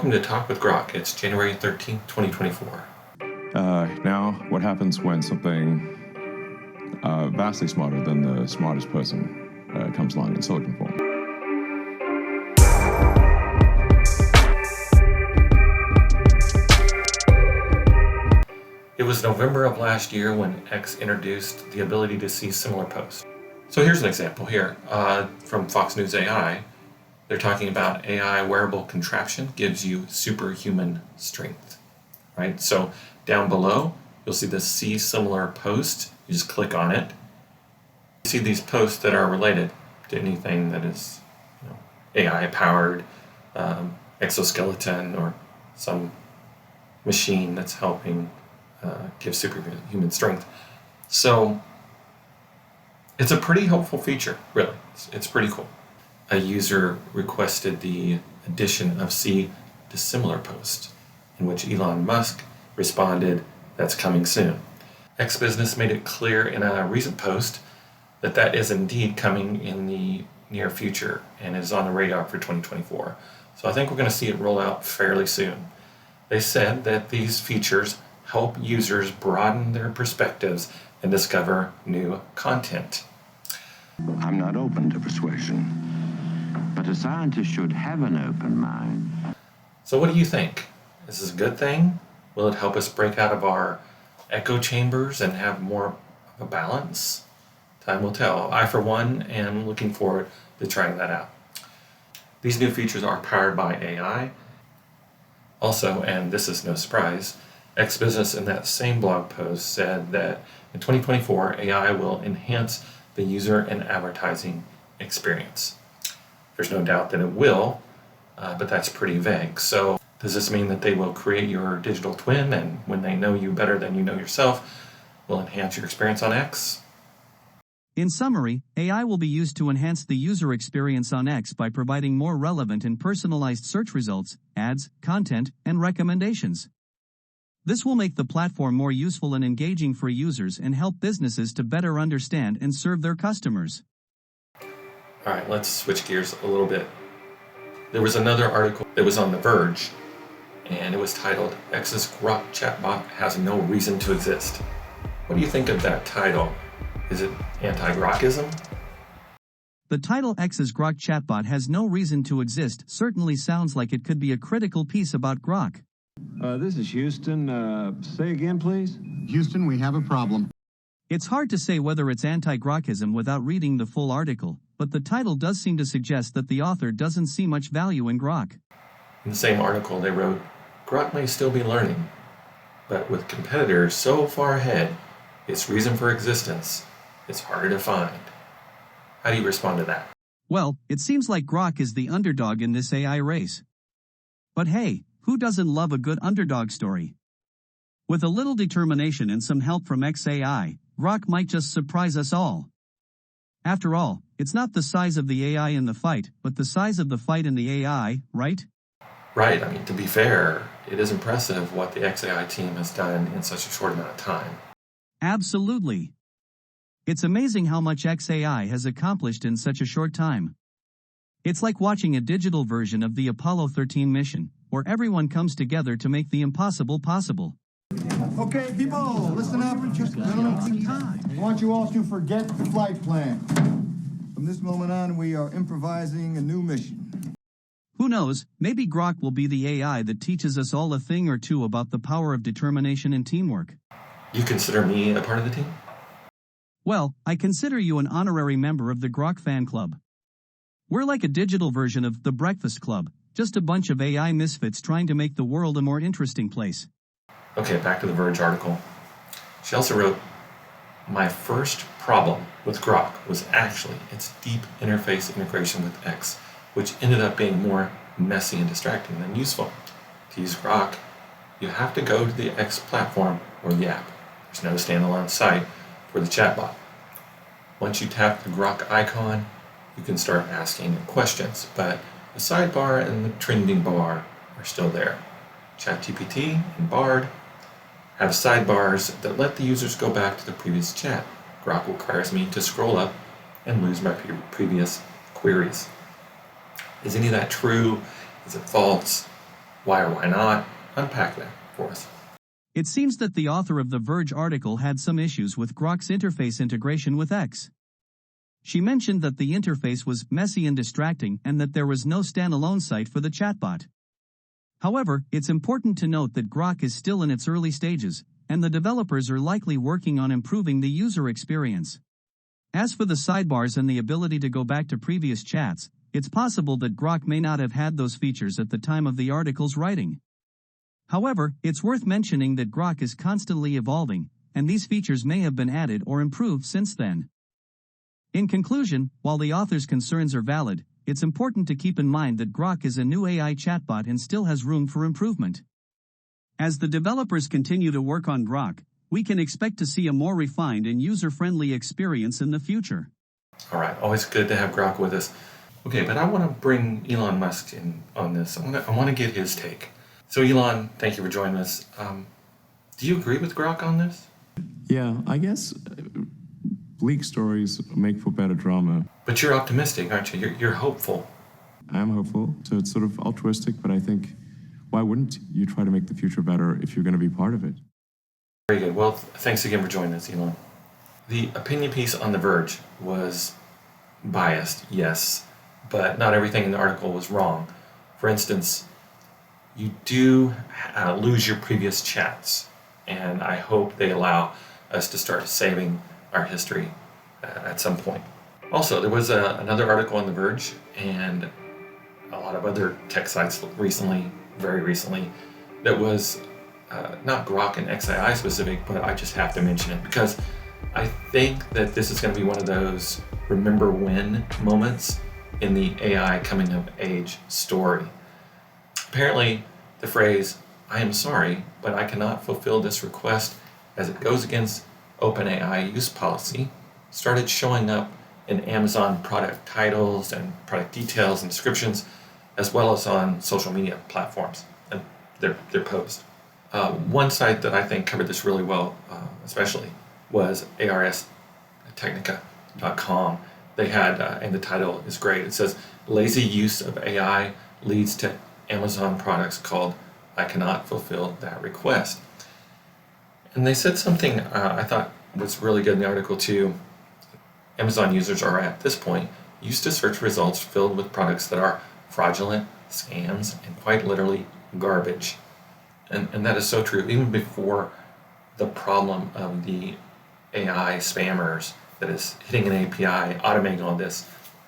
Welcome to Talk with Grok. It's January 13th, 2024. Now, what happens when something vastly smarter than the smartest person comes along in silicon form? It was November of last year when X introduced the ability to see similar posts. So here's an example here from Fox News AI. They're talking about AI wearable contraption gives you superhuman strength, right? So down below, you'll see the see similar post. You just click on it. You see these posts that are related to anything that is AI powered, exoskeleton, or some machine that's helping give superhuman strength. So it's a pretty helpful feature, really. It's pretty cool. A user requested the addition of see dissimilar post, in which Elon Musk responded, "That's coming soon." X Business made it clear in a recent post that that is indeed coming in the near future and is on the radar for 2024. So I think we're going to see it roll out fairly soon. They said that these features help users broaden their perspectives and discover new content. I'm not open to persuasion, but a scientist should have an open mind. So what do you think? Is this a good thing? Will it help us break out of our echo chambers and have more of a balance? Time will tell. I, for one, am looking forward to trying that out. These new features are powered by AI. Also, and this is no surprise, X Business in that same blog post said that in 2024, AI will enhance the user and advertising experience. There's no doubt that it will, but that's pretty vague. So does this mean that they will create your digital twin, and when they know you better than you know yourself, will enhance your experience on X? In summary, AI will be used to enhance the user experience on X by providing more relevant and personalized search results, ads, content, and recommendations. This will make the platform more useful and engaging for users and help businesses to better understand and serve their customers. All right, let's switch gears a little bit. There was another article that was on The Verge, and it was titled, "X's Grok Chatbot Has No Reason to Exist." What do you think of that title? Is it anti-Grokism? The title "X's Grok Chatbot Has No Reason to Exist" certainly sounds like it could be a critical piece about Grok. This is Houston. Say again, please. Houston, we have a problem. It's hard to say whether it's anti-Grokism without reading the full article, but the title does seem to suggest that the author doesn't see much value in Grok. In the same article, they wrote, "Grok may still be learning, but with competitors so far ahead, its reason for existence is harder to find." How do you respond to that? Well, it seems like Grok is the underdog in this AI race. But hey, who doesn't love a good underdog story? With a little determination and some help from XAI, Grok might just surprise us all. After all, it's not the size of the AI in the fight, but the size of the fight in the AI, right? Right, I mean, to be fair, it is impressive what the XAI team has done in such a short amount of time. Absolutely. It's amazing how much XAI has accomplished in such a short time. It's like watching a digital version of the Apollo 13 mission, where everyone comes together to make the impossible possible. Okay, people, listen up. Gentlemen, I want you all to forget the flight plan. From this moment on, we are improvising a new mission. Who knows, maybe Grok will be the AI that teaches us all a thing or two about the power of determination and teamwork. You consider me a part of the team? Well, I consider you an honorary member of the Grok fan club. We're like a digital version of The Breakfast Club, just a bunch of AI misfits trying to make the world a more interesting place. Okay, back to the Verge article. She also wrote, "My first problem with Grok was actually its deep interface integration with X, which ended up being more messy and distracting than useful. To use Grok, you have to go to the X platform or the app. There's no standalone site for the chatbot. Once you tap the Grok icon, you can start asking questions, but the sidebar and the trending bar are still there. ChatGPT and Bard have sidebars that let the users go back to the previous chat. Grok requires me to scroll up and lose my previous queries. Is any of that true? Is it false? Why or why not? Unpack that for us. It seems that the author of the Verge article had some issues with Grok's interface integration with X. She mentioned that the interface was messy and distracting and that there was no standalone site for the chatbot. However, it's important to note that Grok is still in its early stages, and the developers are likely working on improving the user experience. As for the sidebars and the ability to go back to previous chats, it's possible that Grok may not have had those features at the time of the article's writing. However, it's worth mentioning that Grok is constantly evolving, and these features may have been added or improved since then. In conclusion, while the author's concerns are valid, it's important to keep in mind that Grok is a new AI chatbot and still has room for improvement. As the developers continue to work on Grok, we can expect to see a more refined and user-friendly experience in the future. All right, always good to have Grok with us. Okay, but I want to bring Elon Musk in on this. I want to get his take. So Elon, thank you for joining us. Do you agree with Grok on this? Yeah, I guess bleak stories make for better drama. But you're optimistic, aren't you? You're hopeful. I'm hopeful, so it's sort of altruistic, but I think, why wouldn't you try to make the future better if you're going to be part of it? Very good. Well, thanks again for joining us, Elon. The opinion piece on The Verge was biased, yes, but not everything in the article was wrong. For instance, you do lose your previous chats, and I hope they allow us to start saving our history at some point. Also, there was another article on The Verge and a lot of other tech sites recently, very recently, that was not Grok and XAI specific, but I just have to mention it because I think that this is going to be one of those remember when moments in the AI coming of age story. Apparently, the phrase, "I am sorry, but I cannot fulfill this request as it goes against OpenAI use policy," started showing up in Amazon product titles and product details and descriptions, as well as on social media platforms and their posts. One site that I think covered this really well, especially, was arstechnica.com. They had, and the title is great, it says, "Lazy use of AI leads to Amazon products called I cannot fulfill that request." And they said something I thought was really good in the article too. Amazon users are at this point used to search results filled with products that are fraudulent, scams, and quite literally garbage. And that is so true, even before the problem of the AI spammers that is hitting an API, automating all this,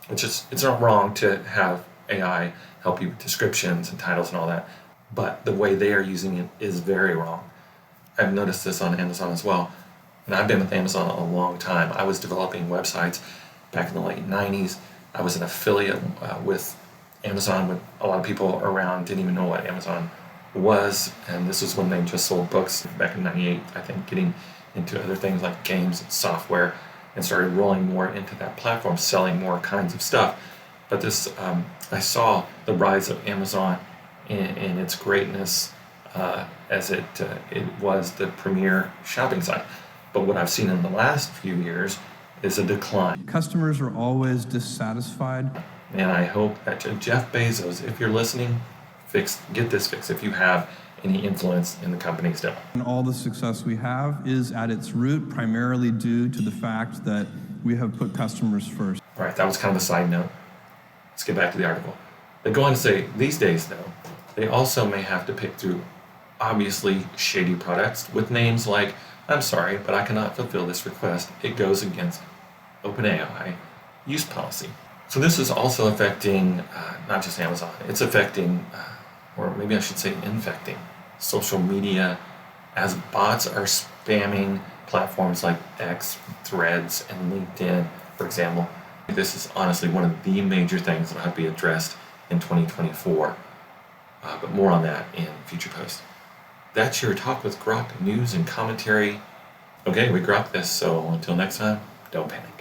which is, it's not wrong to have AI help you with descriptions and titles and all that, but the way they are using it is very wrong. I've noticed this on Amazon as well, and I've been with Amazon a long time. I was developing websites back in the late 90s. I was an affiliate with Amazon when a lot of people around didn't even know what Amazon was, and this was when they just sold books back in 98, I think, getting into other things like games and software, and started rolling more into that platform, selling more kinds of stuff. But this, I saw the rise of Amazon in its greatness as it was the premier shopping site. But what I've seen in the last few years is a decline. Customers are always dissatisfied. And I hope that Jeff Bezos, if you're listening, get this fixed if you have any influence in the company's deal. And all the success we have is at its root primarily due to the fact that we have put customers first. All right, that was kind of a side note. Let's get back to the article. They go on to say, these days though, they also may have to pick through obviously shady products with names like, "I'm sorry, but I cannot fulfill this request. It goes against OpenAI use policy." So this is also affecting not just Amazon, it's affecting, or maybe I should say infecting, social media as bots are spamming platforms like X, Threads, and LinkedIn, for example. This is honestly one of the major things that will have to be addressed in 2024, but more on that in future posts. That's your Talk with Grok news and commentary. Okay, we grok this, so until next time, don't panic.